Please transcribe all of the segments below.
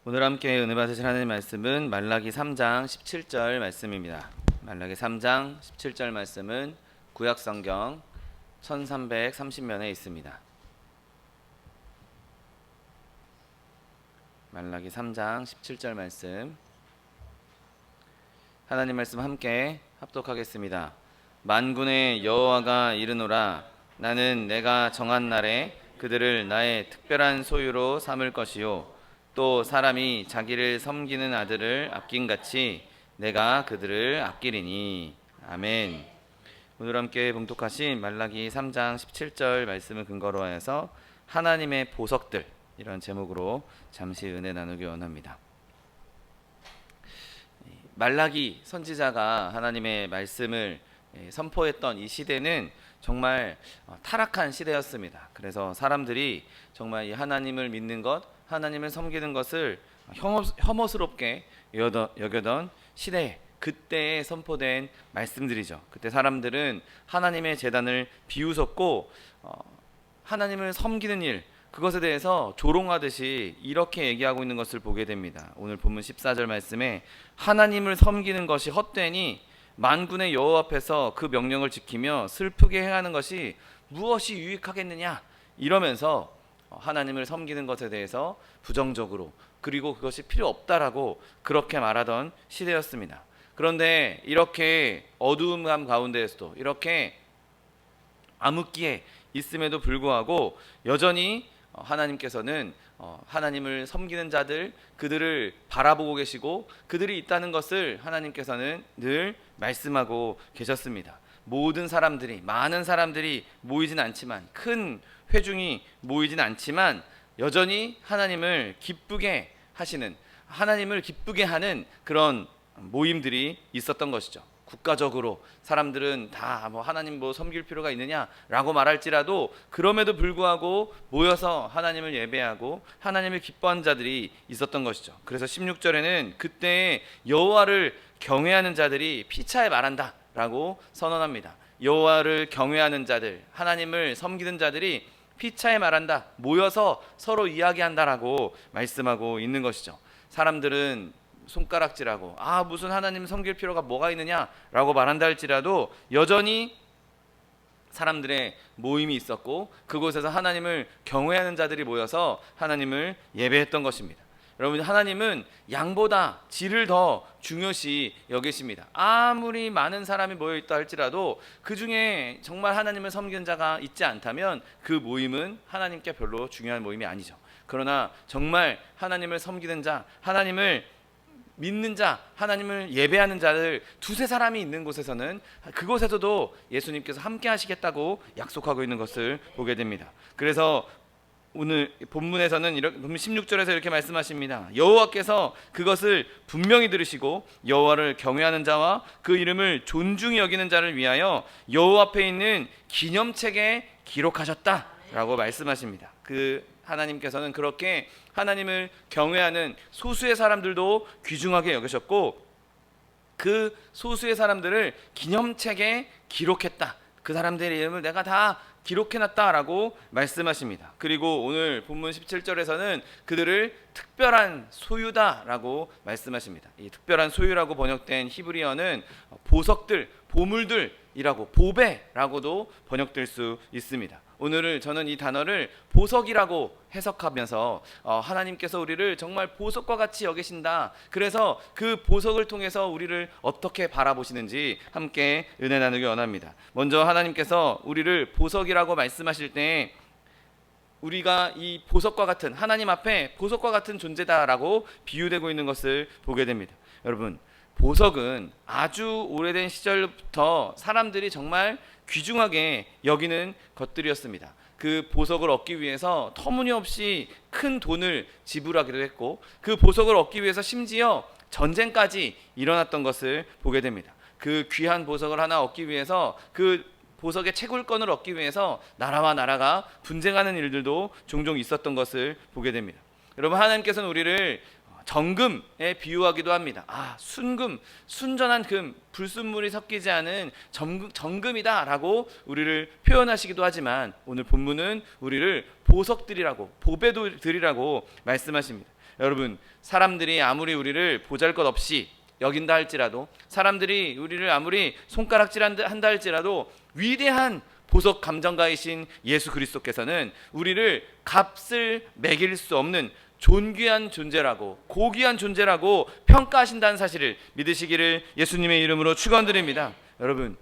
오늘 함께 은혜 받으실 하나님의 말씀은 말라기 3장 17절 말씀입니다. 말라기 3장 17절 말씀은 구약성경 1330면에 있습니다. 말라기 3장 17절 말씀, 하나님 말씀 함께 합독하겠습니다. 만군의 여호와가 이르노라. 나는 내가 정한 날에 그들을 나의 특별한 소유로 삼을 것이요 또 사람이 자기를 섬기는 아들을 아낀같이 내가 그들을 아끼리니. 아멘. 오늘 함께 봉독하신 말라기 3장 17절 말씀을 근거로 하여서 하나님의 보석들, 이런 제목으로 잠시 은혜 나누기 원합니다. 말라기 선지자가 하나님의 말씀을 선포했던 이 시대는 정말 타락한 시대였습니다. 그래서 사람들이 정말 이 하나님을 믿는 것, 하나님을 섬기는 것을 혐오스럽게 여겨던 시대에, 그때에 선포된 말씀들이죠. 그때 사람들은 하나님의 제단을 비웃었고 하나님을 섬기는 일, 그것에 대해서 조롱하듯이 이렇게 얘기하고 있는 것을 보게 됩니다. 오늘 본문 14절 말씀에 하나님을 섬기는 것이 헛되니 만군의 여호와 앞에서 그 명령을 지키며 슬프게 행하는 것이 무엇이 유익하겠느냐, 이러면서 하나님을 섬기는 것에 대해서 부정적으로, 그리고 그것이 필요 없다라고 그렇게 말하던 시대였습니다. 그런데 이렇게 어두움감 가운데에서도, 이렇게 암흑기에 있음에도 불구하고 여전히 하나님께서는 하나님을 섬기는 자들, 그들을 바라보고 계시고 그들이 있다는 것을 하나님께서는 늘 말씀하고 계셨습니다. 모든 사람들이, 많은 사람들이 모이진 않지만, 큰 회중이 모이진 않지만 여전히 하나님을 기쁘게 하시는, 하나님을 기쁘게 하는 그런 모임들이 있었던 것이죠. 국가적으로 사람들은 다 하나님 섬길 필요가 있느냐라고 말할지라도 그럼에도 불구하고 모여서 하나님을 예배하고 하나님을 기뻐하는 자들이 있었던 것이죠. 그래서 16절에는 그때 여호와를 경외하는 자들이 피차에 말한다라고 선언합니다. 여호와를 경외하는 자들, 하나님을 섬기는 자들이 피차에 말한다, 모여서 서로 이야기한다라고 말씀하고 있는 것이죠. 사람들은 손가락질하고 무슨 하나님 섬길 필요가 뭐가 있느냐라고 말한다 할지라도 여전히 사람들의 모임이 있었고 그곳에서 하나님을 경외하는 자들이 모여서 하나님을 예배했던 것입니다. 여러분, 하나님은 양보다 질을 더 중요시 여기십니다. 아무리 많은 사람이 모여있다 할지라도 그 중에 정말 하나님을 섬기는 자가 있지 않다면 그 모임은 하나님께 별로 중요한 모임이 아니죠. 그러나 정말 하나님을 섬기는 자, 하나님을 믿는 자, 하나님을 예배하는 자들 두세 사람이 있는 곳에서는 그곳에서도 예수님께서 함께 하시겠다고 약속하고 있는 것을 보게 됩니다. 그래서 오늘 본문에서는 본문 16절에서 이렇게 말씀하십니다. 여호와께서 그것을 분명히 들으시고 여호와를 경외하는 자와 그 이름을 존중히 여기는 자를 위하여 여호와 앞에 있는 기념책에 기록하셨다라고 말씀하십니다. 하나님께서는 그렇게 하나님을 경외하는 소수의 사람들도 귀중하게 여기셨고 그 소수의 사람들을 기념책에 기록했다. 그 사람들의 이름을 내가 다 기록해놨다라고 말씀하십니다. 그리고 오늘 본문 17절에서는 그들을 특별한 소유다라고 말씀하십니다. 이 특별한 소유라고 번역된 히브리어는 보석들, 보물들이라고, 보배라고도 번역될 수 있습니다. 오늘 저는 이 단어를 보석이라고 해석하면서 하나님께서 우리를 정말 보석과 같이 여기신다, 그래서 그 보석을 통해서 우리를 어떻게 바라보시는지 함께 은혜 나누기 원합니다. 먼저 하나님께서 우리를 보석이라고 말씀하실 때 우리가 이 보석과 같은, 하나님 앞에 보석과 같은 존재다라고 비유되고 있는 것을 보게 됩니다. 여러분, 보석은 아주 오래된 시절부터 사람들이 정말 귀중하게 여기는 것들이었습니다. 그 보석을 얻기 위해서 터무니없이 큰 돈을 지불하기도 했고 그 보석을 얻기 위해서 심지어 전쟁까지 일어났던 것을 보게 됩니다. 그 귀한 보석을 하나 얻기 위해서, 그 보석의 채굴권을 얻기 위해서 나라와 나라가 분쟁하는 일들도 종종 있었던 것을 보게 됩니다. 여러분, 하나님께서는 우리를 정금에 비유하기도 합니다. 순금, 순전한 금, 불순물이 섞이지 않은 정금이다라고 우리를 표현하시기도 하지만 오늘 본문은 우리를 보석들이라고, 보배들이라고 말씀하십니다. 여러분, 사람들이 아무리 우리를 보잘것없이 여긴다 할지라도, 사람들이 우리를 아무리 손가락질한다 할지라도 위대한 보석 감정가이신 예수 그리스도께서는 우리를 값을 매길 수 없는 존귀한 존재라고, 고귀한 존재라고 평가하신다는 사실을 믿으시기를 예수님의 이름으로 축원드립니다. 여러분,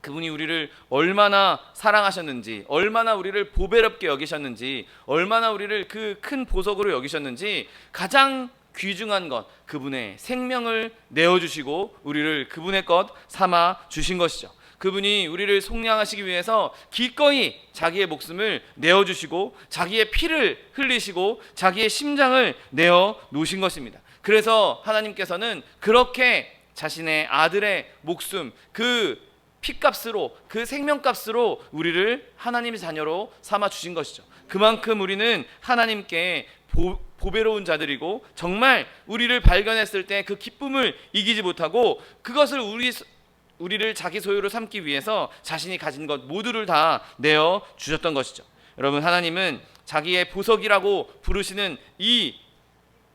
그분이 우리를 얼마나 사랑하셨는지, 얼마나 우리를 보배롭게 여기셨는지, 얼마나 우리를 그 큰 보석으로 여기셨는지, 가장 귀중한 것, 그분의 생명을 내어주시고 우리를 그분의 것 삼아 주신 것이죠. 그분이 우리를 속량하시기 위해서 기꺼이 자기의 목숨을 내어주시고 자기의 피를 흘리시고 자기의 심장을 내어 놓으신 것입니다. 그래서 하나님께서는 그렇게 자신의 아들의 목숨, 그 피값으로, 그 생명값으로 우리를 하나님의 자녀로 삼아 주신 것이죠. 그만큼 우리는 하나님께 보배로운 자들이고, 정말 우리를 발견했을 때 그 기쁨을 이기지 못하고 그것을 우리를 자기 소유로 삼기 위해서 자신이 가진 것 모두를 다 내어 주셨던 것이죠. 여러분, 하나님은 자기의 보석이라고 부르시는 이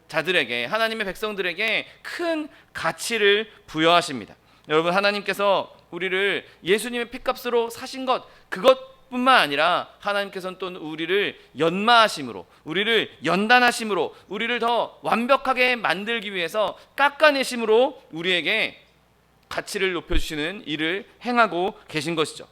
자들에게, 하나님의 백성들에게 큰 가치를 부여하십니다. 여러분, 하나님께서 우리를 예수님의 피값으로 사신 것, 그것뿐만 아니라 하나님께서는 또 우리를 연마하심으로, 우리를 연단하심으로, 우리를 더 완벽하게 만들기 위해서 깎아내심으로 우리에게 가치를 높여주시는 일을 행하고 계신 것이죠.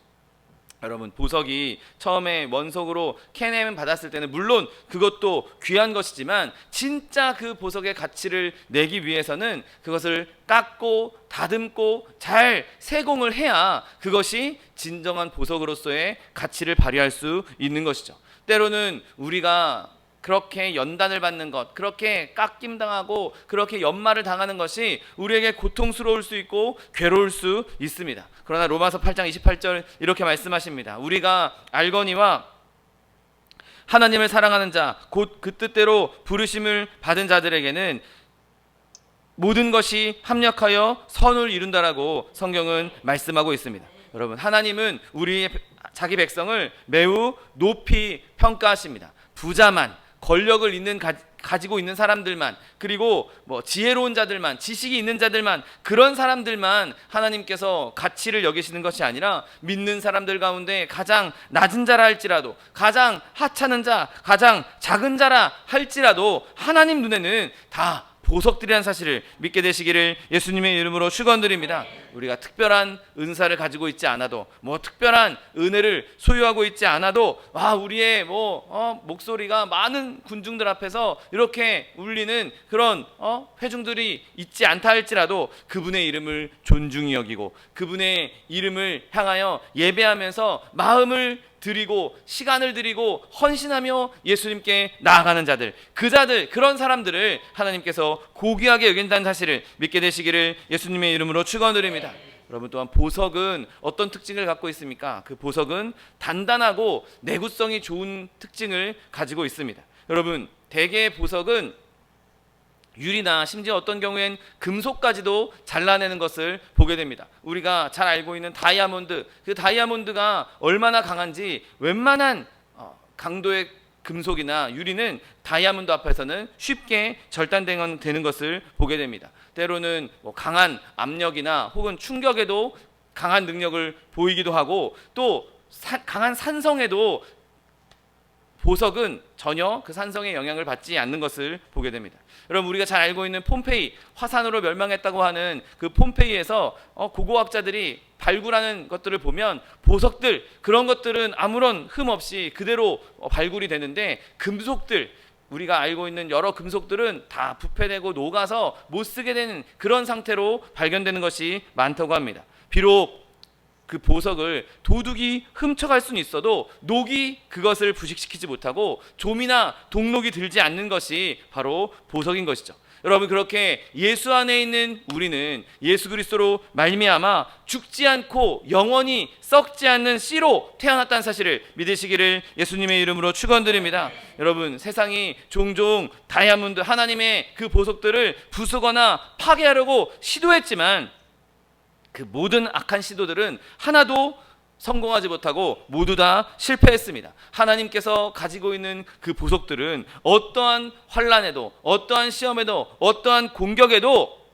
여러분, 보석이 처음에 원석으로 캐내면 받았을 때는 물론 그것도 귀한 것이지만, 진짜 그 보석의 가치를 내기 위해서는 그것을 깎고 다듬고 잘 세공을 해야 그것이 진정한 보석으로서의 가치를 발휘할 수 있는 것이죠. 때로는 우리가 그렇게 연단을 받는 것, 그렇게 깎임당하고 그렇게 연마를 당하는 것이 우리에게 고통스러울 수 있고 괴로울 수 있습니다. 그러나 로마서 8장 28절 이렇게 말씀하십니다. 우리가 알거니와 하나님을 사랑하는 자, 곧 그 뜻대로 부르심을 받은 자들에게는 모든 것이 합력하여 선을 이룬다라고 성경은 말씀하고 있습니다. 여러분, 하나님은 우리의 자기 백성을 매우 높이 평가하십니다. 부자만, 권력을 가지고 있는 사람들만, 그리고 지혜로운 자들만, 지식이 있는 자들만, 그런 사람들만 하나님께서 가치를 여기시는 것이 아니라 믿는 사람들 가운데 가장 낮은 자라 할지라도, 가장 하찮은 자, 가장 작은 자라 할지라도 하나님 눈에는 다 보석들이라는 사실을 믿게 되시기를 예수님의 이름으로 축원드립니다. 우리가 특별한 은사를 가지고 있지 않아도, 특별한 은혜를 소유하고 있지 않아도, 우리의 목소리가 많은 군중들 앞에서 이렇게 울리는 그런 회중들이 있지 않다 할지라도 그분의 이름을 존중히 여기고 그분의 이름을 향하여 예배하면서 마음을 드리고 시간을 드리고 헌신하며 예수님께 나아가는 자들, 그런 사람들을 하나님께서 고귀하게 여긴다는 사실을 믿게 되시기를 예수님의 이름으로 축원드립니다. 여러분, 또한 보석은 어떤 특징을 갖고 있습니까? 그 보석은 단단하고 내구성이 좋은 특징을 가지고 있습니다. 여러분, 대개의 보석은 유리나 심지어 어떤 경우엔 금속까지도 잘라내는 것을 보게 됩니다. 우리가 잘 알고 있는 다이아몬드, 그 다이아몬드가 얼마나 강한지 웬만한 강도의 금속이나 유리는 다이아몬드 앞에서는 쉽게 절단되는 것을 보게 됩니다. 때로는 강한 압력이나 혹은 충격에도 강한 능력을 보이기도 하고, 또 강한 산성에도 보석은 전혀 그 산성의 영향을 받지 않는 것을 보게 됩니다. 여러분, 우리가 잘 알고 있는 폼페이, 화산으로 멸망했다고 하는 그 폼페이에서 고고학자들이 발굴하는 것들을 보면 보석들, 그런 것들은 아무런 흠 없이 그대로 발굴이 되는데, 금속들, 우리가 알고 있는 여러 금속들은 다 부패되고 녹아서 못 쓰게 되는 그런 상태로 발견되는 것이 많다고 합니다. 비록 그 보석을 도둑이 훔쳐갈 수는 있어도 녹이 그것을 부식시키지 못하고 좀이나 동록이 들지 않는 것이 바로 보석인 것이죠. 여러분, 그렇게 예수 안에 있는 우리는 예수 그리스도로 말미암아 죽지 않고 영원히 썩지 않는 씨로 태어났다는 사실을 믿으시기를 예수님의 이름으로 축원드립니다. 여러분, 세상이 종종 다이아몬드, 하나님의 그 보석들을 부수거나 파괴하려고 시도했지만 그 모든 악한 시도들은 하나도 성공하지 못하고 모두 다 실패했습니다. 하나님께서 가지고 있는 그 보석들은 어떠한 환난에도, 어떠한 시험에도, 어떠한 공격에도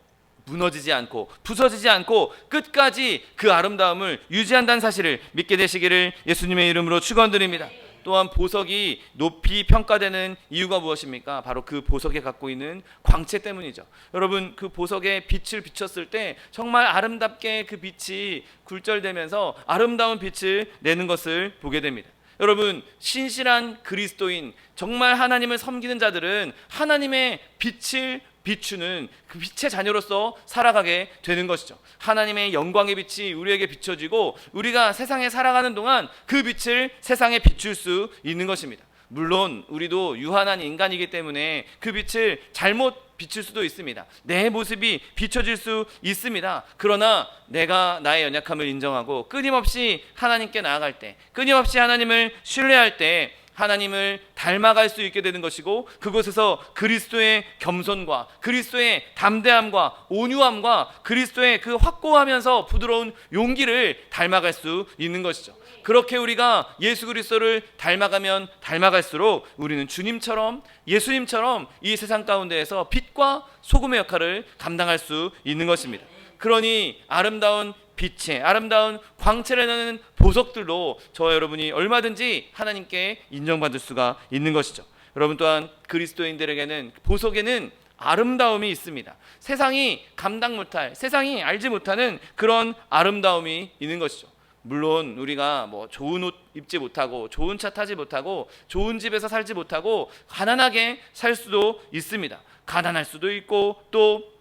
무너지지 않고 부서지지 않고 끝까지 그 아름다움을 유지한다는 사실을 믿게 되시기를 예수님의 이름으로 축원드립니다. 또한 보석이 높이 평가되는 이유가 무엇입니까? 바로 그 보석에 갖고 있는 광채 때문이죠. 여러분, 그 보석에 빛을 비췄을 때 정말 아름답게 그 빛이 굴절되면서 아름다운 빛을 내는 것을 보게 됩니다. 여러분, 신실한 그리스도인, 정말 하나님을 섬기는 자들은 하나님의 빛을 비추는 그 빛의 자녀로서 살아가게 되는 것이죠. 하나님의 영광의 빛이 우리에게 비춰지고 우리가 세상에 살아가는 동안 그 빛을 세상에 비출 수 있는 것입니다. 물론 우리도 유한한 인간이기 때문에 그 빛을 잘못 비출 수도 있습니다. 내 모습이 비춰질 수 있습니다. 그러나 내가 나의 연약함을 인정하고 끊임없이 하나님께 나아갈 때, 끊임없이 하나님을 신뢰할 때 하나님을 닮아갈 수 있게 되는 것이고, 그곳에서 그리스도의 겸손과 그리스도의 담대함과 온유함과 그리스도의 그 확고하면서 부드러운 용기를 닮아갈 수 있는 것이죠. 그렇게 우리가 예수 그리스도를 닮아가면 닮아갈수록 우리는 주님처럼, 예수님처럼 이 세상 가운데에서 빛과 소금의 역할을 감당할 수 있는 것입니다. 그러니 아름다운 빛에, 아름다운 광채를 내는 보석들로 저와 여러분이 얼마든지 하나님께 인정받을 수가 있는 것이죠. 여러분, 또한 그리스도인들에게는, 보석에는 아름다움이 있습니다. 세상이 감당 못할, 세상이 알지 못하는 그런 아름다움이 있는 것이죠. 물론 우리가 뭐 좋은 옷 입지 못하고, 좋은 차 타지 못하고, 좋은 집에서 살지 못하고 가난하게 살 수도 있습니다. 가난할 수도 있고, 또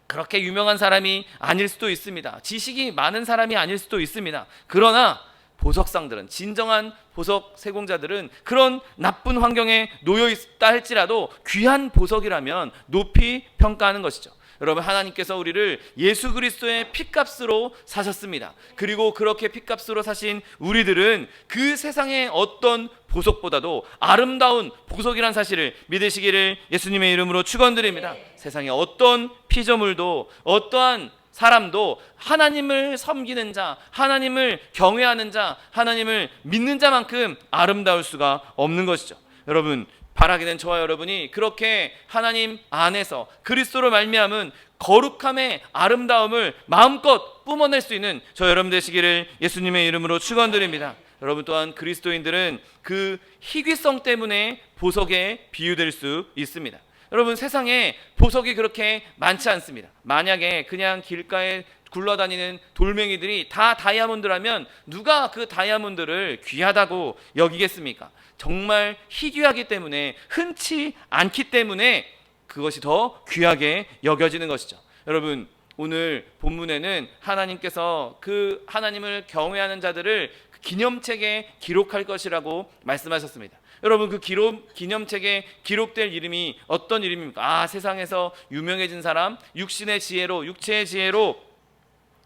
그렇게 유명한 사람이 아닐 수도 있습니다. 지식이 많은 사람이 아닐 수도 있습니다. 그러나 보석상들은, 진정한 보석 세공자들은 그런 나쁜 환경에 놓여 있다 할지라도 귀한 보석이라면 높이 평가하는 것이죠. 여러분, 하나님께서 우리를 예수 그리스도의 핏값으로 사셨습니다. 그리고 그렇게 핏값으로 사신 우리들은 그 세상의 어떤 보석보다도 아름다운 보석이란 사실을 믿으시기를 예수님의 이름으로 축원드립니다. 세상의 어떤 피조물도, 어떠한 사람도 하나님을 섬기는 자, 하나님을 경외하는 자, 하나님을 믿는 자만큼 아름다울 수가 없는 것이죠. 여러분, 바라기는 저와 여러분이 그렇게 하나님 안에서 그리스도로 말미암은 거룩함의 아름다움을 마음껏 뿜어낼 수 있는 저 여러분 되시기를 예수님의 이름으로 축원드립니다. 여러분, 또한 그리스도인들은 그 희귀성 때문에 보석에 비유될 수 있습니다. 여러분, 세상에 보석이 그렇게 많지 않습니다. 만약에 그냥 길가에 굴러다니는 돌멩이들이 다 다이아몬드라면 누가 그 다이아몬드를 귀하다고 여기겠습니까? 정말 희귀하기 때문에, 흔치 않기 때문에 그것이 더 귀하게 여겨지는 것이죠. 여러분, 오늘 본문에는 하나님께서 그 하나님을 경외하는 자들을 기념책에 기록할 것이라고 말씀하셨습니다. 여러분, 그 기념책에 기록될 이름이 어떤 이름입니까? 세상에서 유명해진 사람, 육신의 지혜로, 육체의 지혜로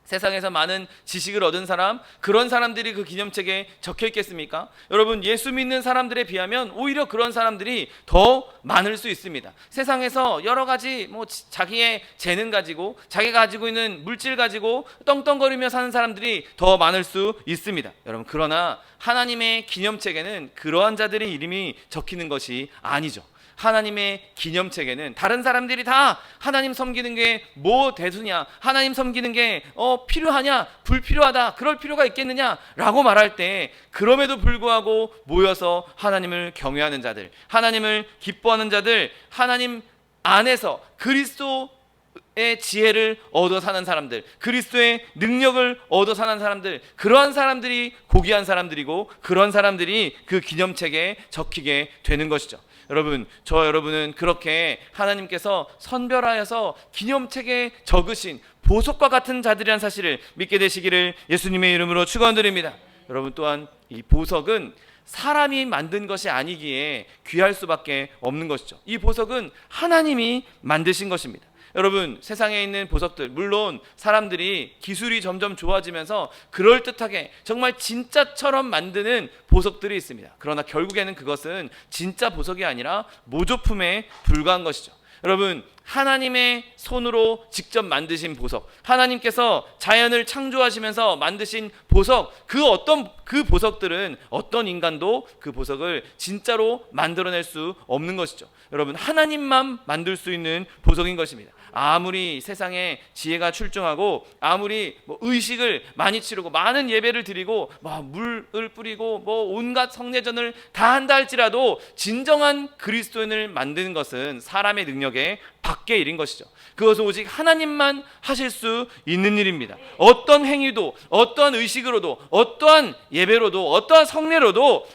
세상에서 많은 지식을 얻은 사람, 그런 사람들이 그 기념책에 적혀 있겠습니까? 여러분, 예수 믿는 사람들에 비하면 오히려 그런 사람들이 더 많을 수 있습니다. 세상에서 여러 가지 자기의 재능 가지고, 자기가 가지고 있는 물질 가지고 떵떵거리며 사는 사람들이 더 많을 수 있습니다. 여러분, 그러나 하나님의 기념책에는 그러한 자들의 이름이 적히는 것이 아니죠. 하나님의 기념책에는 다른 사람들이 다 하나님 섬기는 게 뭐 대수냐, 하나님 섬기는 게 필요하냐, 불필요하다, 그럴 필요가 있겠느냐 라고 말할 때, 그럼에도 불구하고 모여서 하나님을 경외하는 자들, 하나님을 기뻐하는 자들, 하나님 안에서 그리스도의 지혜를 얻어 사는 사람들, 그리스도의 능력을 얻어 사는 사람들, 그러한 사람들이 고귀한 사람들이고, 그런 사람들이 그 기념책에 적히게 되는 것이죠. 여러분, 저와 여러분은 그렇게 하나님께서 선별하여서 기념책에 적으신 보석과 같은 자들이란 사실을 믿게 되시기를 예수님의 이름으로 축원드립니다. 여러분, 또한 이 보석은 사람이 만든 것이 아니기에 귀할 수밖에 없는 것이죠. 이 보석은 하나님이 만드신 것입니다. 여러분, 세상에 있는 보석들, 물론 사람들이 기술이 점점 좋아지면서 그럴듯하게 정말 진짜처럼 만드는 보석들이 있습니다. 그러나 결국에는 그것은 진짜 보석이 아니라 모조품에 불과한 것이죠. 여러분, 하나님의 손으로 직접 만드신 보석, 하나님께서 자연을 창조하시면서 만드신 보석, 그 보석들은 어떤 인간도 그 보석을 진짜로 만들어낼 수 없는 것이죠. 여러분, 하나님만 만들 수 있는 보석인 것입니다. 아무리 세상에 지혜가 출중하고 아무리 의식을 많이 치르고 많은 예배를 드리고 물을 뿌리고 온갖 성례전을 다 한다 할지라도 진정한 그리스도인을 만드는 것은 사람의 능력의 밖의 일인 것이죠. 그것은 오직 하나님만 하실 수 있는 일입니다. 어떤 행위도, 어떠한 의식으로도, 어떠한 예배로도, 어떠한 성례로도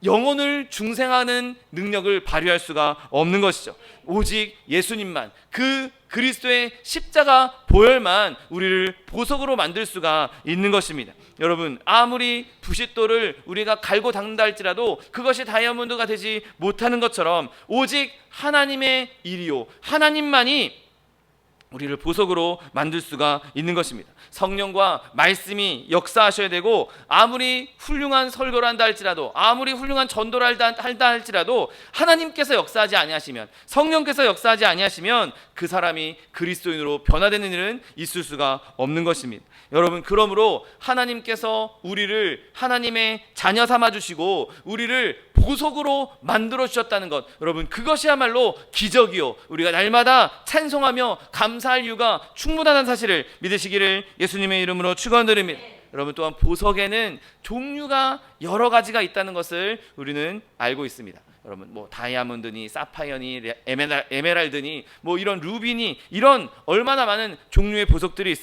영혼을 중생하는 능력을 발휘할 수가 없는 것이죠. 오직 예수님만, 그 그리스도의 십자가 보혈만 우리를 보석으로 만들 수가 있는 것입니다. 여러분, 아무리 부싯돌을 우리가 갈고 닦는다 할지라도 그것이 다이아몬드가 되지 못하는 것처럼 오직 하나님의 일이요, 하나님만이 우리를 보석으로 만들 수가 있는 것입니다. 성령과 말씀이 역사하셔야 되고, 아무리 훌륭한 설교를 한다 할지라도, 아무리 훌륭한 전도를 한다 할지라도 하나님께서 역사하지 아니하시면, 성령께서 역사하지 아니하시면 그 사람이 그리스도인으로 변화되는 일은 있을 수가 없는 것입니다. 여러분, 그러므로 하나님께서 우리를 하나님의 자녀 삼아주시고 우리를 보석으로 만들어 주셨다는 것, 여러분, 그것이야말로 기적이요, 우리가 날마다 찬송하며 감사할 이유가 충분하다는 사실을 믿으시기를 예수님의 이름으로 축원드립니다. 여러분, 또한 보석에는 종류가 여러 가지가 있다는 것을 우리는 알고 있습니다. 여러분, 다이아몬드니 사파이어니 에메랄드니 이런 루비니, 이런 얼마나 많은 종류의 보석들이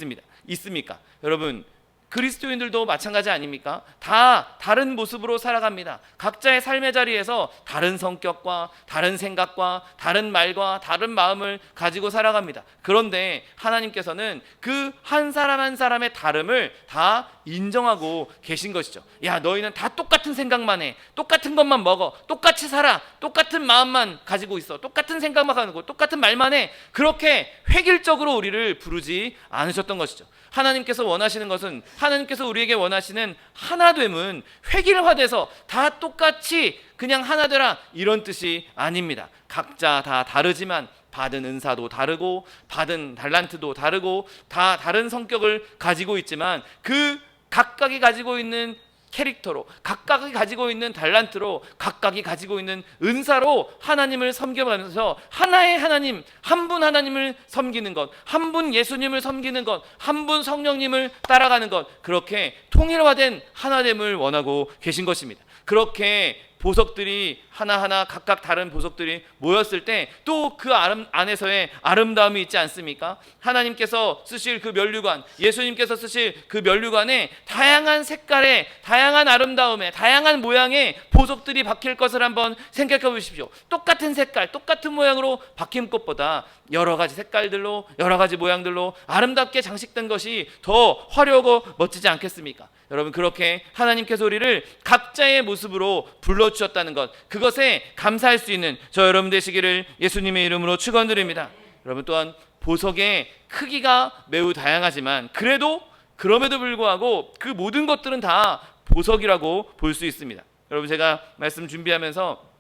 있습니까? 여러분, 그리스도인들도 마찬가지 아닙니까? 다 다른 모습으로 살아갑니다. 각자의 삶의 자리에서 다른 성격과 다른 생각과 다른 말과 다른 마음을 가지고 살아갑니다. 그런데 하나님께서는 그 한 사람 한 사람의 다름을 다 인정하고 계신 것이죠. 야, 너희는 다 똑같은 생각만 해, 똑같은 것만 먹어, 똑같이 살아, 똑같은 마음만 가지고 있어, 똑같은 생각만 하고 똑같은 말만 해, 그렇게 획일적으로 우리를 부르지 않으셨던 것이죠. 하나님께서 원하시는 것은, 하나님께서 우리에게 원하시는 하나됨은 획일화돼서 다 똑같이 그냥 하나 되라, 이런 뜻이 아닙니다. 각자 다 다르지만 받은 은사도 다르고 받은 달란트도 다르고 다 다른 성격을 가지고 있지만 그 각각이 가지고 있는 캐릭터로, 각각이 가지고 있는 달란트로, 각각이 가지고 있는 은사로 하나님을 섬겨가면서 하나의 하나님, 한 분 하나님을 섬기는 것, 한 분 예수님을 섬기는 것, 한 분 성령님을 따라가는 것, 그렇게 통일화된 하나됨을 원하고 계신 것입니다. 그렇게 보석들이 하나하나 각각 다른 보석들이 모였을 때 또 그 안에서의 아름다움이 있지 않습니까? 하나님께서 쓰실 그 면류관, 예수님께서 쓰실 그 면류관에 다양한 색깔의, 다양한 아름다움의, 다양한 모양의 보석들이 박힐 것을 한번 생각해 보십시오. 똑같은 색깔, 똑같은 모양으로 박힌 것보다 여러 가지 색깔들로, 여러 가지 모양들로 아름답게 장식된 것이 더 화려하고 멋지지 않겠습니까? 여러분, 그렇게 하나님께서 우리를 각자의 모습으로 불러주셨다는 것, 그것에 감사할 수 있는 저 여러분 되시기를 예수님의 이름으로 축원드립니다. 여러분, 또한 보석의 크기가 매우 다양하지만 그럼에도 불구하고 그 모든 것들은 다 보석이라고 볼 수 있습니다. 여러분, 제가 말씀 준비하면서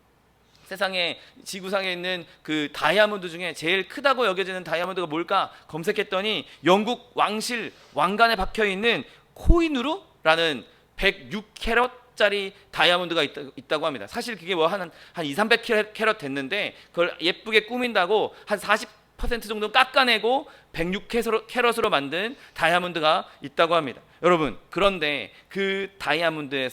세상에, 지구상에 있는 그 다이아몬드 중에 제일 크다고 여겨지는 다이아몬드가 뭘까 검색했더니 영국 왕실 왕관에 박혀있는 코히누르라는 106캐럿짜리 다이아몬드가 있다고 합니다. 사실 그게 한 200~300캐럿 됐는데 그걸 예쁘게 꾸민다고 한 40% 정도 깎아내고 106캐럿으로 만든 다이아몬드가 있다고 합니다. 여러분, 그런데 그 다이아몬드의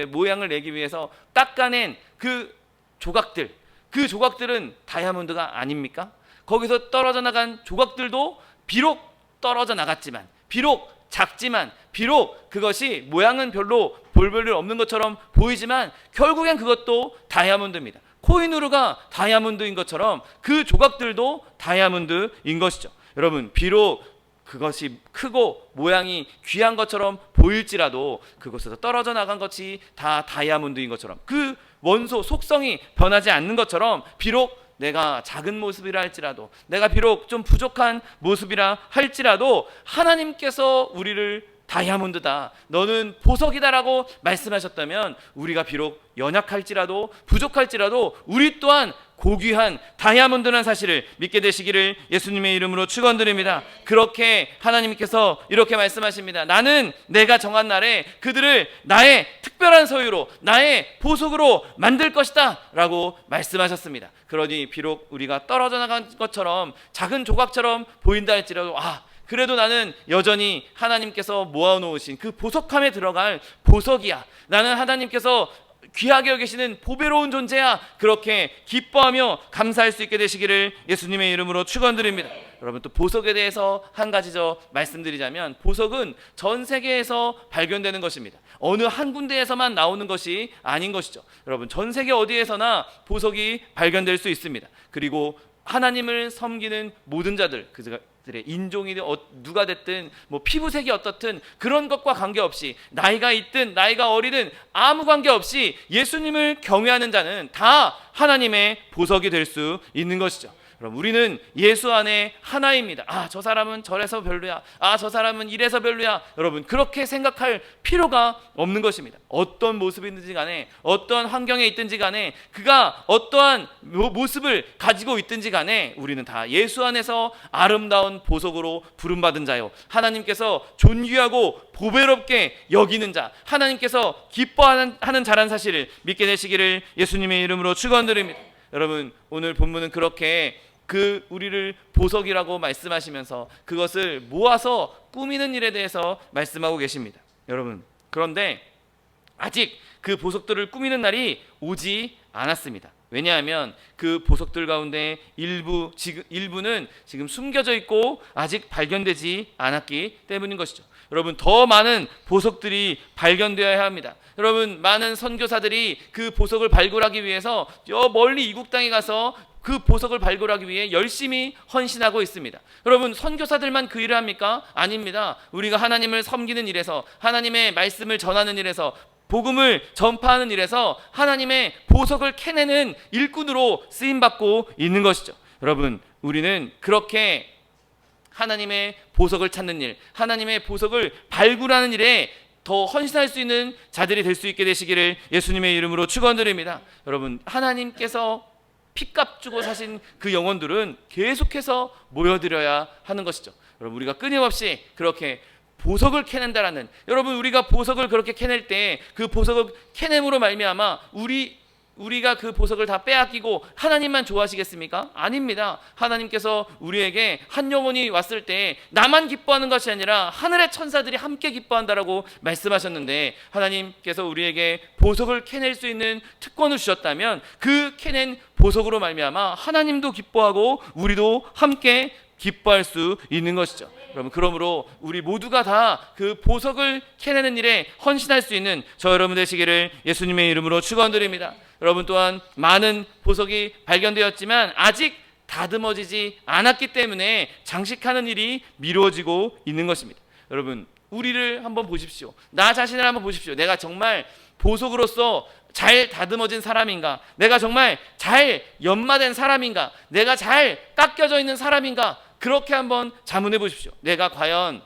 모양을 내기 위해서 깎아낸 그 조각들은 다이아몬드가 아닙니까? 거기서 떨어져 나간 조각들도 비록 떨어져 나갔지만, 비록 작지만, 비록 그것이 모양은 별로 볼 별 없는 것처럼 보이지만 결국엔 그것도 다이아몬드입니다. 코히누르가 다이아몬드인 것처럼 그 조각들도 다이아몬드인 것이죠. 여러분, 비록 그것이 크고 모양이 귀한 것처럼 보일지라도 그것에서 떨어져 나간 것이 다 다이아몬드인 것처럼, 그 원소 속성이 변하지 않는 것처럼, 비록 내가 작은 모습이라 할지라도, 내가 비록 좀 부족한 모습이라 할지라도 하나님께서 우리를 다이아몬드다, 너는 보석이다라고 말씀하셨다면 우리가 비록 연약할지라도 부족할지라도 우리 또한 고귀한 다이아몬드라는 사실을 믿게 되시기를 예수님의 이름으로 축원드립니다. 그렇게 하나님께서 이렇게 말씀하십니다. 나는 내가 정한 날에 그들을 나의 특별한 소유로, 나의 보석으로 만들 것이다 라고 말씀하셨습니다. 그러니 비록 우리가 떨어져 나간 것처럼 작은 조각처럼 보인다 할지라도 그래도 나는 여전히 하나님께서 모아놓으신 그 보석함에 들어갈 보석이야. 나는 하나님께서 귀하게 여기시는 보배로운 존재야. 그렇게 기뻐하며 감사할 수 있게 되시기를 예수님의 이름으로 축원드립니다. 여러분, 또 보석에 대해서 한 가지 더 말씀드리자면, 보석은 전 세계에서 발견되는 것입니다. 어느 한 군데에서만 나오는 것이 아닌 것이죠. 여러분, 전 세계 어디에서나 보석이 발견될 수 있습니다. 그리고 하나님을 섬기는 모든 자들, 그들의 인종이 누가 됐든 피부색이 어떻든 그런 것과 관계없이, 나이가 있든 나이가 어리든 아무 관계없이 예수님을 경외하는 자는 다 하나님의 보석이 될 수 있는 것이죠. 그럼 우리는 예수 안에 하나입니다. 저 사람은 저래서 별로야. 저 사람은 이래서 별로야. 여러분, 그렇게 생각할 필요가 없는 것입니다. 어떤 모습이든지 간에, 어떠한 환경에 있든지 간에, 그가 어떠한 모습을 가지고 있든지 간에 우리는 다 예수 안에서 아름다운 보석으로 부름받은 자요, 하나님께서 존귀하고 보배롭게 여기는 자, 하나님께서 기뻐하는 자란 사실을 믿게 되시기를 예수님의 이름으로 축원드립니다. 여러분, 오늘 본문은 그렇게 우리를 보석이라고 말씀하시면서 그것을 모아서 꾸미는 일에 대해서 말씀하고 계십니다. 여러분, 그런데 아직 그 보석들을 꾸미는 날이 오지 않았습니다. 왜냐하면 그 보석들 가운데 일부는 지금 숨겨져 있고 아직 발견되지 않았기 때문인 것이죠. 여러분, 더 많은 보석들이 발견되어야 합니다. 여러분, 많은 선교사들이 그 보석을 발굴하기 위해서 저 멀리 이국 땅에 가서 그 보석을 발굴하기 위해 열심히 헌신하고 있습니다. 여러분, 선교사들만 그 일을 합니까? 아닙니다. 우리가 하나님을 섬기는 일에서, 하나님의 말씀을 전하는 일에서, 복음을 전파하는 일에서 하나님의 보석을 캐내는 일꾼으로 쓰임받고 있는 것이죠. 여러분, 우리는 그렇게 하나님의 보석을 찾는 일, 하나님의 보석을 발굴하는 일에 더 헌신할 수 있는 자들이 될 수 있게 되시기를 예수님의 이름으로 축원드립니다. 여러분, 하나님께서 피값 주고 사신 그 영혼들은 계속해서 모여드려야 하는 것이죠. 여러분, 우리가 끊임없이 그렇게 보석을 캐낸다라는, 여러분, 우리가 보석을 그렇게 캐낼 때 그 보석을 캐냄으로 말미암아 우리가 그 보석을 다 빼앗기고 하나님만 좋아하시겠습니까? 아닙니다. 하나님께서 우리에게 한 영혼이 왔을 때 나만 기뻐하는 것이 아니라 하늘의 천사들이 함께 기뻐한다라고 말씀하셨는데, 하나님께서 우리에게 보석을 캐낼 수 있는 특권을 주셨다면 그 캐낸 보석으로 말미암아 하나님도 기뻐하고 우리도 함께 기뻐할 수 있는 것이죠. 여러분, 그러므로 우리 모두가 다 그 보석을 캐내는 일에 헌신할 수 있는 저 여러분 되시기를 예수님의 이름으로 축원드립니다. 여러분, 또한 많은 보석이 발견되었지만 아직 다듬어지지 않았기 때문에 장식하는 일이 미뤄지고 있는 것입니다. 여러분, 우리를 한번 보십시오. 나 자신을 한번 보십시오. 내가 정말 보석으로서 잘 다듬어진 사람인가? 내가 정말 잘 연마된 사람인가? 내가 잘 깎여져 있는 사람인가? 그렇게 한번 자문해 보십시오. 내가 과연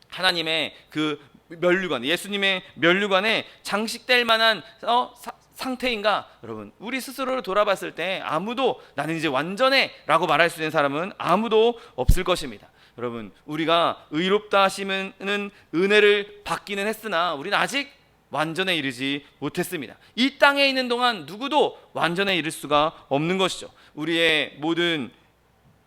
하나님의 그 면류관, 예수님의 면류관에 장식될 만한 상태인가? 여러분, 우리 스스로를 돌아봤을 때 아무도 나는 이제 완전해 라고 말할 수 있는 사람은 아무도 없을 것입니다. 여러분, 우리가 의롭다 하시는 은혜를 받기는 했으나 우리는 아직 완전에 이르지 못했습니다. 이 땅에 있는 동안 누구도 완전에 이를 수가 없는 것이죠. 우리의 모든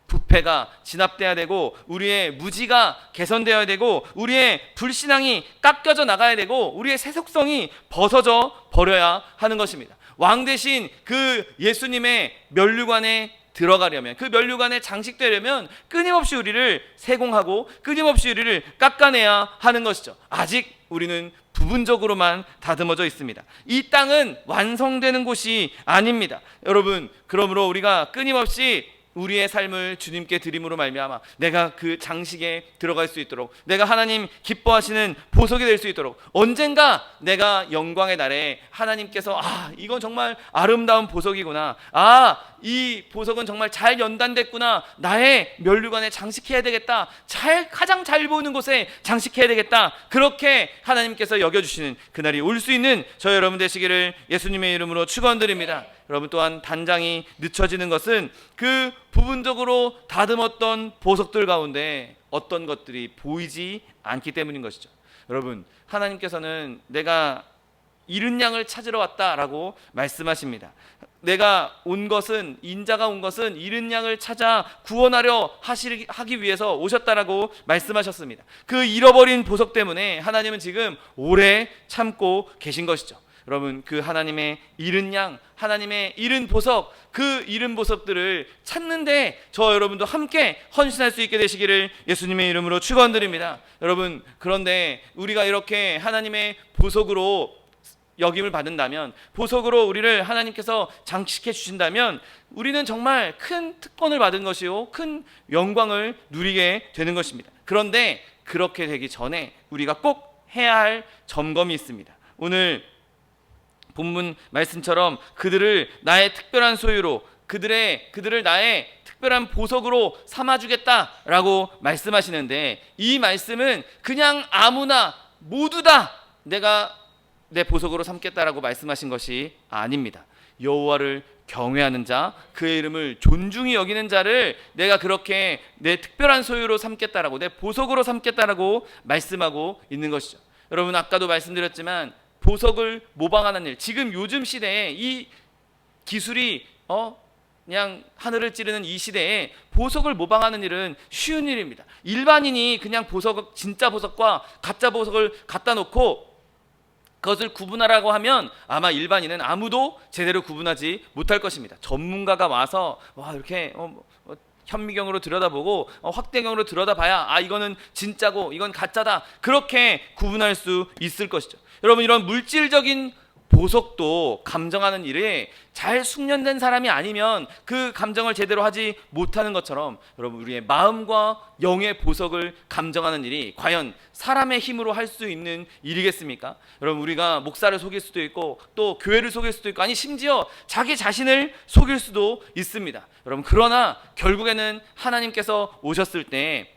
부패가 진압돼야 되고, 우리의 무지가 개선되어야 되고, 우리의 불신앙이 깎여져 나가야 되고, 우리의 세속성이 벗어져 버려야 하는 것입니다. 왕 대신 그 예수님의 면류관에 들어가려면, 그 면류관에 장식되려면 끊임없이 우리를 세공하고 끊임없이 우리를 깎아내야 하는 것이죠. 아직 우리는 부분적으로만 다듬어져 있습니다. 이 땅은 완성되는 곳이 아닙니다. 여러분, 그러므로 우리가 끊임없이 우리의 삶을 주님께 드림으로 말미암아 내가 그 장식에 들어갈 수 있도록, 내가 하나님 기뻐하시는 보석이 될 수 있도록, 언젠가 내가 영광의 날에 하나님께서 이건 정말 아름다운 보석이구나, 이 보석은 정말 잘 연단됐구나, 나의 면류관에 장식해야 되겠다, 가장 잘 보이는 곳에 장식해야 되겠다, 그렇게 하나님께서 여겨주시는 그날이 올 수 있는 저 여러분 되시기를 예수님의 이름으로 축원드립니다. 여러분 또한 단장이 늦춰지는 것은 그 부분적으로 다듬었던 보석들 가운데 어떤 것들이 보이지 않기 때문인 것이죠. 여러분, 하나님께서는 내가 잃은 양을 찾으러 왔다라고 말씀하십니다. 내가 온 것은, 인자가 온 것은 잃은 양을 찾아 구원하려 하기 위해서 오셨다라고 말씀하셨습니다. 그 잃어버린 보석 때문에 하나님은 지금 오래 참고 계신 것이죠. 여러분, 그 하나님의 잃은 양, 하나님의 잃은 보석, 그 잃은 보석들을 찾는데 저 여러분도 함께 헌신할 수 있게 되시기를 예수님의 이름으로 축원드립니다. 여러분, 그런데 우리가 이렇게 하나님의 보석으로 여김을 받는다면, 보석으로 우리를 하나님께서 장식해 주신다면 우리는 정말 큰 특권을 받은 것이요, 큰 영광을 누리게 되는 것입니다. 그런데 그렇게 되기 전에 우리가 꼭 해야 할 점검이 있습니다. 오늘 본문 말씀처럼 그들을 나의 특별한 소유로, 그들을 나의 특별한 보석으로 삼아주겠다라고 말씀하시는데, 이 말씀은 그냥 아무나 모두 다 내가 내 보석으로 삼겠다라고 말씀하신 것이 아닙니다. 여호와를 경외하는 자, 그의 이름을 존중히 여기는 자를 내가 그렇게 내 특별한 소유로 삼겠다라고, 내 보석으로 삼겠다라고 말씀하고 있는 것이죠. 여러분, 아까도 말씀드렸지만 보석을 모방하는 일, 지금 요즘 시대에 이 기술이 그냥 하늘을 찌르는 이 시대에 보석을 모방하는 일은 쉬운 일입니다. 일반인이 그냥 진짜 보석과 가짜 보석을 갖다 놓고 그것을 구분하라고 하면 아마 일반인은 아무도 제대로 구분하지 못할 것입니다. 전문가가 와서 이렇게 현미경으로 들여다보고 확대경으로 들여다봐야 이거는 진짜고 이건 가짜다, 그렇게 구분할 수 있을 것이죠. 여러분, 이런 물질적인 보석도 감정하는 일에 잘 숙련된 사람이 아니면 그 감정을 제대로 하지 못하는 것처럼, 여러분, 우리의 마음과 영의 보석을 감정하는 일이 과연 사람의 힘으로 할 수 있는 일이겠습니까? 여러분, 우리가 목사를 속일 수도 있고 또 교회를 속일 수도 있고, 아니 심지어 자기 자신을 속일 수도 있습니다. 여러분, 그러나 결국에는 하나님께서 오셨을 때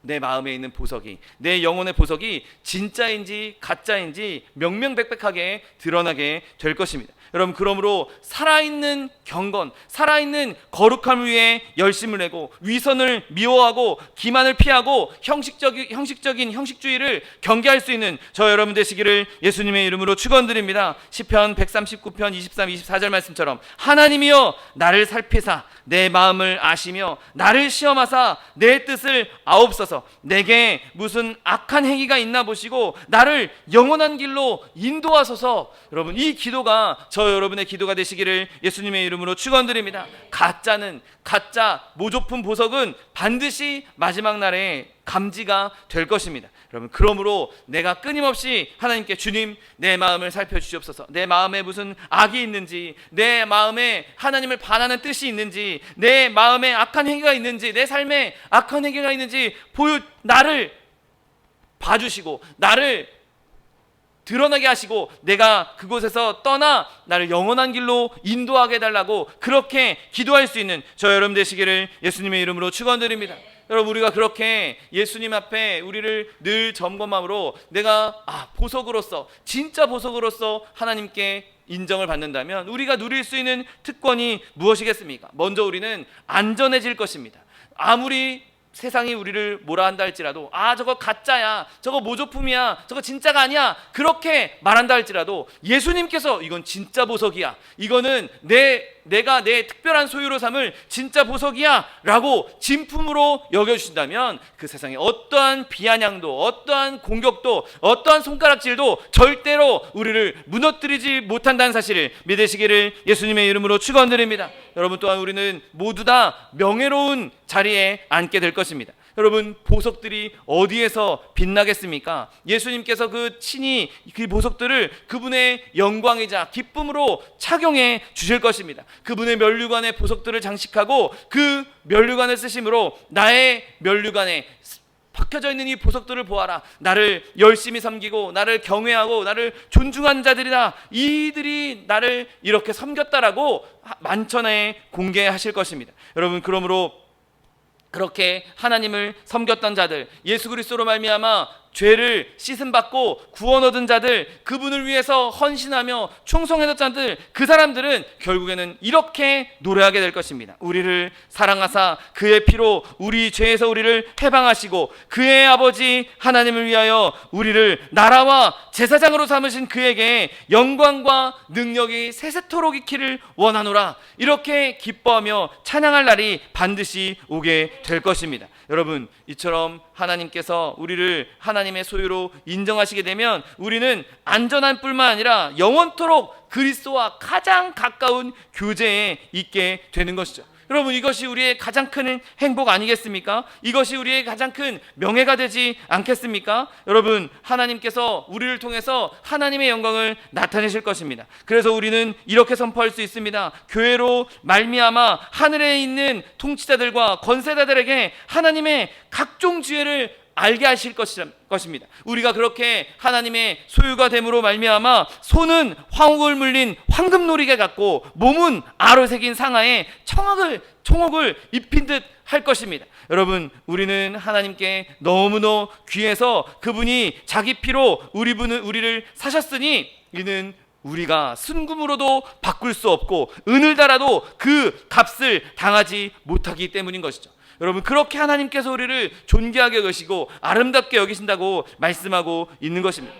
내 마음에 있는 보석이, 내 영혼의 보석이 진짜인지 가짜인지 명명백백하게 드러나게 될 것입니다. 여러분, 그러므로 살아있는 경건, 살아있는 거룩함 위에 열심을 내고 위선을 미워하고 기만을 피하고 형식적인 형식주의를 경계할 수 있는 저 여러분 되시기를 예수님의 이름으로 축원드립니다. 시편 139편 23, 24절 말씀처럼 하나님이여 나를 살피사 내 마음을 아시며 나를 시험하사 내 뜻을 아옵소서. 내게 무슨 악한 행위가 있나 보시고 나를 영원한 길로 인도하소서. 여러분, 이 기도가 저 여러분의 기도가 되시기를 예수님의 이름으로 축원드립니다. 가짜 모조품 보석은 반드시 마지막 날에 감지가 될 것입니다. 여러분, 그러므로 내가 끊임없이 하나님께, 주님, 내 마음을 살펴주시옵소서. 내 마음에 무슨 악이 있는지, 내 마음에 하나님을 반하는 뜻이 있는지, 내 마음에 악한 행위가 있는지, 내 삶에 악한 행위가 있는지 나를 봐주시고 나를 드러나게 하시고 내가 그곳에서 떠나 나를 영원한 길로 인도하게 해달라고 그렇게 기도할 수 있는 저 여러분 되시기를 예수님의 이름으로 축원드립니다. 여러분, 우리가 그렇게 예수님 앞에 우리를 늘 점검함으로 내가 보석으로서, 진짜 보석으로서 하나님께 인정을 받는다면 우리가 누릴 수 있는 특권이 무엇이겠습니까? 먼저 우리는 안전해질 것입니다. 아무리 세상이 우리를 뭐라 한다 할지라도 저거 가짜야, 저거 모조품이야, 저거 진짜가 아니야, 그렇게 말한다 할지라도 예수님께서 이건 진짜 보석이야, 이거는 내가 내 특별한 소유로 삼을 진짜 보석이야 라고 진품으로 여겨주신다면 그 세상에 어떠한 비아냥도, 어떠한 공격도, 어떠한 손가락질도 절대로 우리를 무너뜨리지 못한다는 사실을 믿으시기를 예수님의 이름으로 축원드립니다. 여러분, 또한 우리는 모두 다 명예로운 자리에 앉게 될 것입니다. 여러분, 보석들이 어디에서 빛나겠습니까? 예수님께서 친히 그 보석들을 그분의 영광이자 기쁨으로 착용해 주실 것입니다. 그분의 면류관에 보석들을 장식하고 그 면류관을 쓰심으로 나의 면류관에 박혀져 있는 이 보석들을 보아라, 나를 열심히 섬기고 나를 경외하고 나를 존중한 자들이다, 이들이 나를 이렇게 섬겼다라고 만천하에 공개하실 것입니다. 여러분, 그러므로 그렇게 하나님을 섬겼던 자들, 예수 그리스도로 말미암아 죄를 씻음받고 구원 얻은 자들, 그분을 위해서 헌신하며 충성했던 자들, 그 사람들은 결국에는 이렇게 노래하게 될 것입니다. 우리를 사랑하사 그의 피로 우리 죄에서 우리를 해방하시고 그의 아버지 하나님을 위하여 우리를 나라와 제사장으로 삼으신 그에게 영광과 능력이 세세토록 있기를 원하노라. 이렇게 기뻐하며 찬양할 날이 반드시 오게 될 것입니다. 여러분, 이처럼 하나님께서 우리를 하나님의 소유로 인정하시게 되면 우리는 안전한 뿐만 아니라 영원토록 그리스도와 가장 가까운 교제에 있게 되는 것이죠. 여러분, 이것이 우리의 가장 큰 행복 아니겠습니까? 이것이 우리의 가장 큰 명예가 되지 않겠습니까? 여러분, 하나님께서 우리를 통해서 하나님의 영광을 나타내실 것입니다. 그래서 우리는 이렇게 선포할 수 있습니다. 교회로 말미암아 하늘에 있는 통치자들과 권세자들에게 하나님의 각종 지혜를 알게 하실 것입니다. 우리가 그렇게 하나님의 소유가 됨으로 말미암아 손은 황옥을 물린 황금놀이개 같고 몸은 아로 새긴 상아에 청옥을 입힌 듯 할 것입니다. 여러분, 우리는 하나님께 너무너무 귀해서 그분이 자기 피로 우리를 사셨으니 이는 우리가 순금으로도 바꿀 수 없고 은을 달아도 그 값을 당하지 못하기 때문인 것이죠. 여러분, 그렇게 하나님께서 우리를 존귀하게 여기시고 아름답게 여기신다고 말씀하고 있는 것입니다.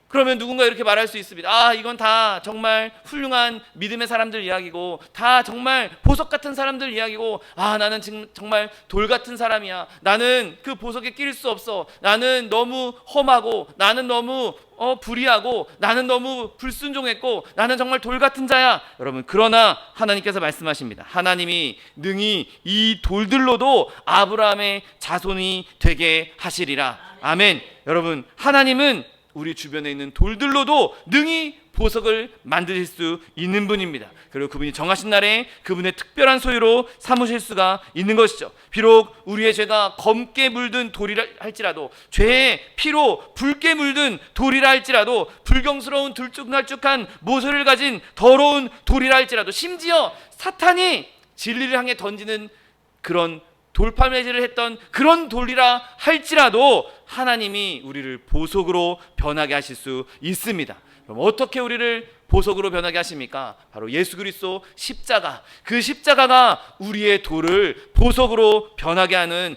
그러면 누군가 이렇게 말할 수 있습니다. 이건 다 정말 훌륭한 믿음의 사람들 이야기고 다 정말 보석 같은 사람들 이야기고 나는 지금 정말 돌 같은 사람이야. 나는 그 보석에 끼일 수 없어. 나는 너무 험하고 나는 너무 불의하고 나는 너무 불순종했고 나는 정말 돌 같은 자야. 여러분, 그러나 하나님께서 말씀하십니다. 하나님이 능히 이 돌들로도 아브라함의 자손이 되게 하시리라. 아멘. 여러분, 하나님은 우리 주변에 있는 돌들로도 능히 보석을 만드실 수 있는 분입니다. 그리고 그분이 정하신 날에 그분의 특별한 소유로 삼으실 수가 있는 것이죠. 비록 우리의 죄가 검게 물든 돌이라 할지라도, 죄의 피로 붉게 물든 돌이라 할지라도, 불경스러운 들쭉날쭉한 모서리를 가진 더러운 돌이라 할지라도, 심지어 사탄이 진리를 향해 던지는 그런 돌팔매질을 했던 그런 돌이라 할지라도 하나님이 우리를 보석으로 변하게 하실 수 있습니다. 그럼 어떻게 우리를 보석으로 변하게 하십니까? 바로 예수 그리스도 십자가, 그 십자가가 우리의 돌을 보석으로 변하게 하는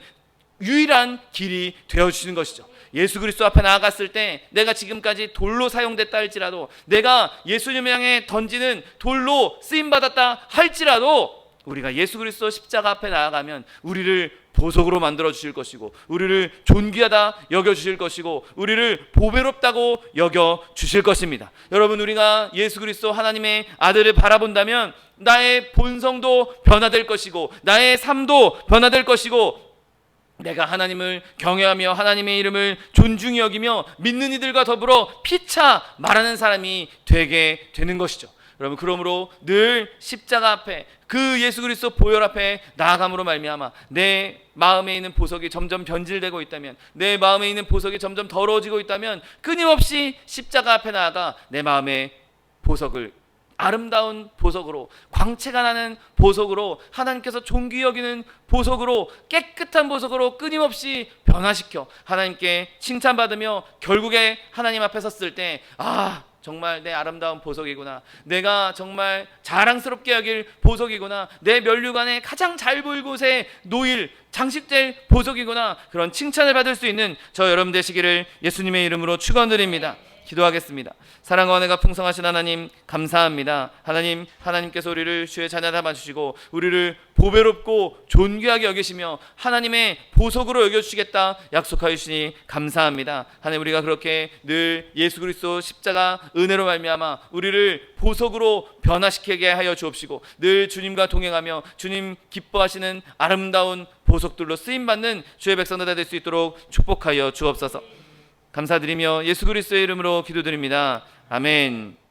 유일한 길이 되어주시는 것이죠. 예수 그리스도 앞에 나아갔을 때 내가 지금까지 돌로 사용됐다 할지라도, 내가 예수님을 향해 던지는 돌로 쓰임받았다 할지라도, 우리가 예수 그리스도 십자가 앞에 나아가면 우리를 보석으로 만들어 주실 것이고, 우리를 존귀하다 여겨 주실 것이고, 우리를 보배롭다고 여겨 주실 것입니다. 여러분, 우리가 예수 그리스도 하나님의 아들을 바라본다면 나의 본성도 변화될 것이고, 나의 삶도 변화될 것이고, 내가 하나님을 경외하며 하나님의 이름을 존중히 여기며 믿는 이들과 더불어 피차 말하는 사람이 되게 되는 것이죠. 여러분, 그러므로 늘 십자가 앞에, 그 예수 그리스도 보혈 앞에 나아감으로 말미암아 내 마음에 있는 보석이 점점 변질되고 있다면, 내 마음에 있는 보석이 점점 더러워지고 있다면 끊임없이 십자가 앞에 나아가 내 마음의 보석을 아름다운 보석으로, 광채가 나는 보석으로, 하나님께서 존귀 여기는 보석으로, 깨끗한 보석으로 끊임없이 변화시켜 하나님께 칭찬받으며 결국에 하나님 앞에 섰을 때 정말 내 아름다운 보석이구나, 내가 정말 자랑스럽게 여길 보석이구나, 내 면류관에 가장 잘 보일 곳에 놓일 장식될 보석이구나, 그런 칭찬을 받을 수 있는 저 여러분 되시기를 예수님의 이름으로 축원드립니다. 기도하겠습니다. 사랑과 은혜가 풍성하신 하나님, 감사합니다. 하나님께서 우리를 주의 자녀 삼아주시고 우리를 보배롭고 존귀하게 여기시며 하나님의 보석으로 여겨주시겠다 약속하여 주시니 감사합니다. 하나님, 우리가 그렇게 늘 예수 그리스도 십자가 은혜로 말미암아 우리를 보석으로 변화시키게 하여 주옵시고, 늘 주님과 동행하며 주님 기뻐하시는 아름다운 보석들로 쓰임받는 주의 백성들 될 수 있도록 축복하여 주옵소서. 감사드리며 예수 그리스도의 이름으로 기도드립니다. 아멘.